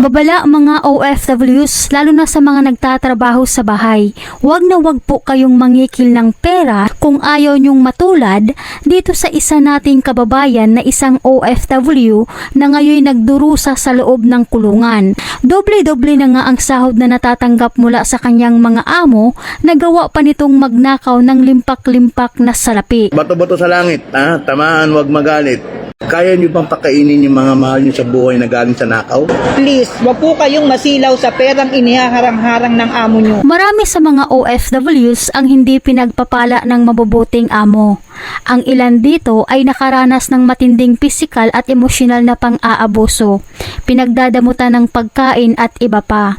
Babala mga OFWs, lalo na sa mga nagtatrabaho sa bahay. Huwag na huwag po kayong mangikil ng pera kung ayaw nyong matulad dito sa isa nating kababayan na isang OFW na ngayon nagdurusa sa loob ng kulungan. Doble-doble na nga ang sahod na natatanggap mula sa kanyang mga amo, nagawa pa nitong magnakaw ng limpak-limpak na salapi. Bato-bato sa langit, tamaan, wag magalit. Kaya niyo bang pakainin yung mga mahal niyo sa buhay na galing sa nakaw? Please, wag po kayong masilaw sa perang inihaharang-harang ng amo nyo. Marami sa mga OFWs ang hindi pinagpapala ng mabubuting amo. Ang ilan dito ay nakaranas ng matinding pisikal at emosyonal na pang-aabuso, pinagdadamutan ng pagkain at iba pa.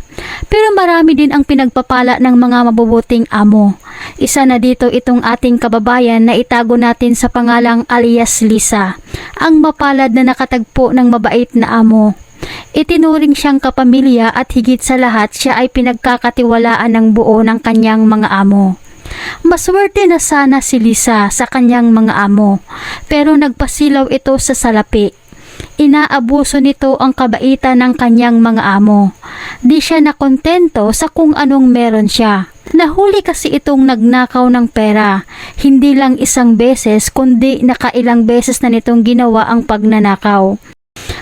Pero marami din ang pinagpapala ng mga mabubuting amo. Isa na dito itong ating kababayan na itago natin sa pangalang alias Lisa, ang mapalad na nakatagpo ng mabait na amo. Itinuring siyang kapamilya at higit sa lahat siya ay pinagkakatiwalaan ng buo ng kanyang mga amo. Maswerte na sana si Lisa sa kanyang mga amo, pero nagpasilaw ito sa salapi. Inaabuso nito ang kabaitan ng kanyang mga amo. Di siya nakontento sa kung anong meron siya. Nahuli kasi itong nagnakaw ng pera. Hindi lang isang beses kundi nakailang beses na nitong ginawa ang pagnanakaw.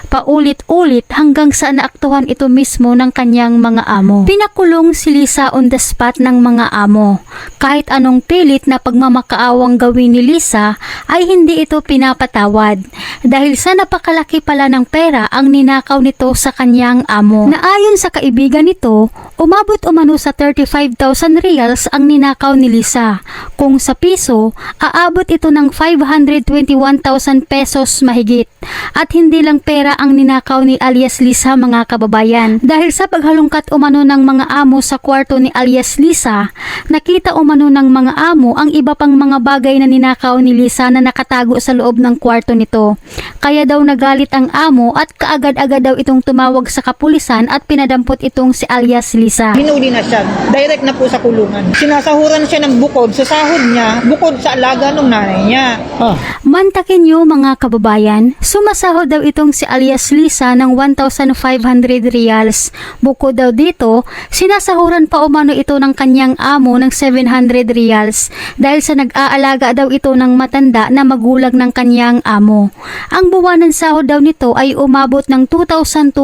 Paulit-ulit hanggang sa naaktuhan ito mismo ng kanyang mga amo. Pinakulong si Lisa on the spot ng mga amo. Kahit anong pilit na pagmamakaawang gawin ni Lisa ay hindi ito pinapatawad dahil sa napakalaki pala ng pera ang ninakaw nito sa kanyang amo. Na ayon sa kaibigan nito, umabot umano sa 35,000 reals ang ninakaw ni Lisa. Kung sa piso, aabot ito ng 521,000 pesos mahigit. At hindi lang pera ang ninakaw ni alias Lisa mga kababayan. Dahil sa paghalungkat umano ng mga amo sa kwarto ni alias Lisa, nakita umano ng mga amo ang iba pang mga bagay na ninakaw ni Lisa na nakatago sa loob ng kwarto nito. Kaya daw nagalit ang amo at kaagad-agad daw itong tumawag sa kapulisan at pinadampot itong si alias Lisa. Hinuli na siya. Direct na po sa kulungan. Sinasahuran siya ng bukod sa sahod niya, bukod sa alaga ng nanay niya. Mantakin nyo mga kababayan, sumasahod daw itong si alias Lisa ng 1,500 reals. Bukod daw dito, sinasahuran pa umano ito ng kanyang amo ng 700 reals dahil sa nag-aalaga daw ito ng matanda na magulang ng kanyang amo. Ang buwanan sahod daw nito ay umabot ng 2,200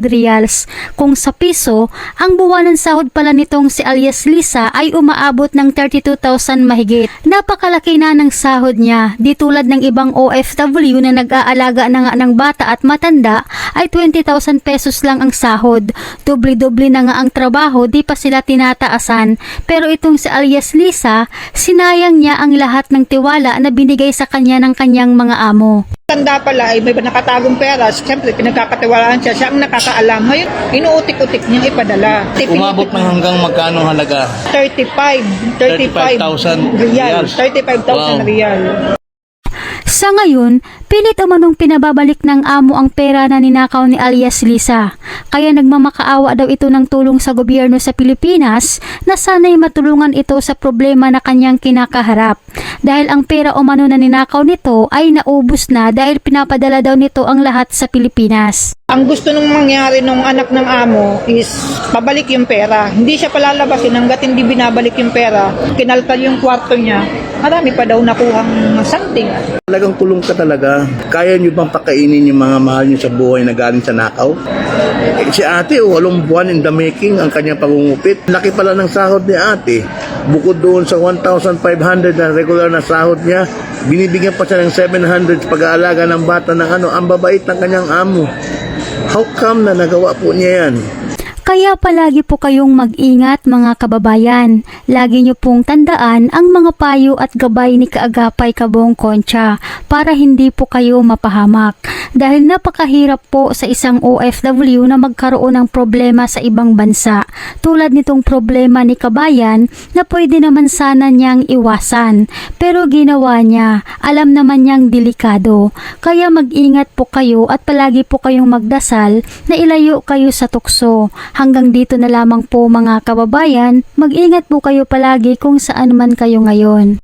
reals. Kung sa piso, ang buwanan sahod pala nitong si alias Lisa ay umaabot ng 32,000 mahigit. Napakalaki na ng sahod niya, di tulad ng ibang OFW na nag-aalaga na nga ng bata at matanda ay 20,000 pesos lang ang sahod. Doble-doble na nga ang trabaho, di pa sila tinataasan. Pero itong si alias Lisa, sinayang niya ang lahat ng tiwala na binigay sa kanya ng kanyang mga amo. Tanda pala ay may nakatagong pera. Siyempre, pinagkakatiwalaan siya. Siya ang nakakaalam. Ngayon, inuutik-utik niyang ipadala. Umabot ng hanggang magkano halaga? 35,000 real. 35,000 real. Sa ngayon, pilit umanong pinababalik ng amo ang pera na ninakaw ni alias Lisa. Kaya nagmamakaawa daw ito ng tulong sa gobyerno sa Pilipinas na sana'y matulungan ito sa problema na kanyang kinakaharap. Dahil ang pera umano na ninakaw nito ay naubos na dahil pinapadala daw nito ang lahat sa Pilipinas. Ang gusto nung mangyari nung anak ng amo is pabalik yung pera. Hindi siya palalabasin hanggat hindi binabalik yung pera. Kinalkal yung kwarto niya. Marami pa daw nakuhang something. Talagang tulong ka talaga. Kaya niyo bang pakainin yung mga mahal niyo sa buhay na galing sa nakaw? Si ate, 8 buwan in the making ang kanyang pangungupit. Laki pala ng sahod ni ate. Bukod doon sa 1,500 na regular na sahod niya, binibigyan pa siya ng 700 sa pag-aalaga ng bata ng ang babait ng kanyang amo. How come na nagawa po niya yan? Kaya palagi po kayong mag-ingat mga kababayan. Lagi nyo pong tandaan ang mga payo at gabay ni Kaagapay Kabong Concha para hindi po kayo mapahamak. Dahil napakahirap po sa isang OFW na magkaroon ng problema sa ibang bansa. Tulad nitong problema ni Kabayan na pwede naman sana niyang iwasan. Pero ginawa niya, alam naman niyang delikado. Kaya mag-ingat po kayo at palagi po kayong magdasal na ilayo kayo sa tukso. Hanggang dito na lamang po mga kababayan, mag-ingat po kayo palagi kung saan man kayo ngayon.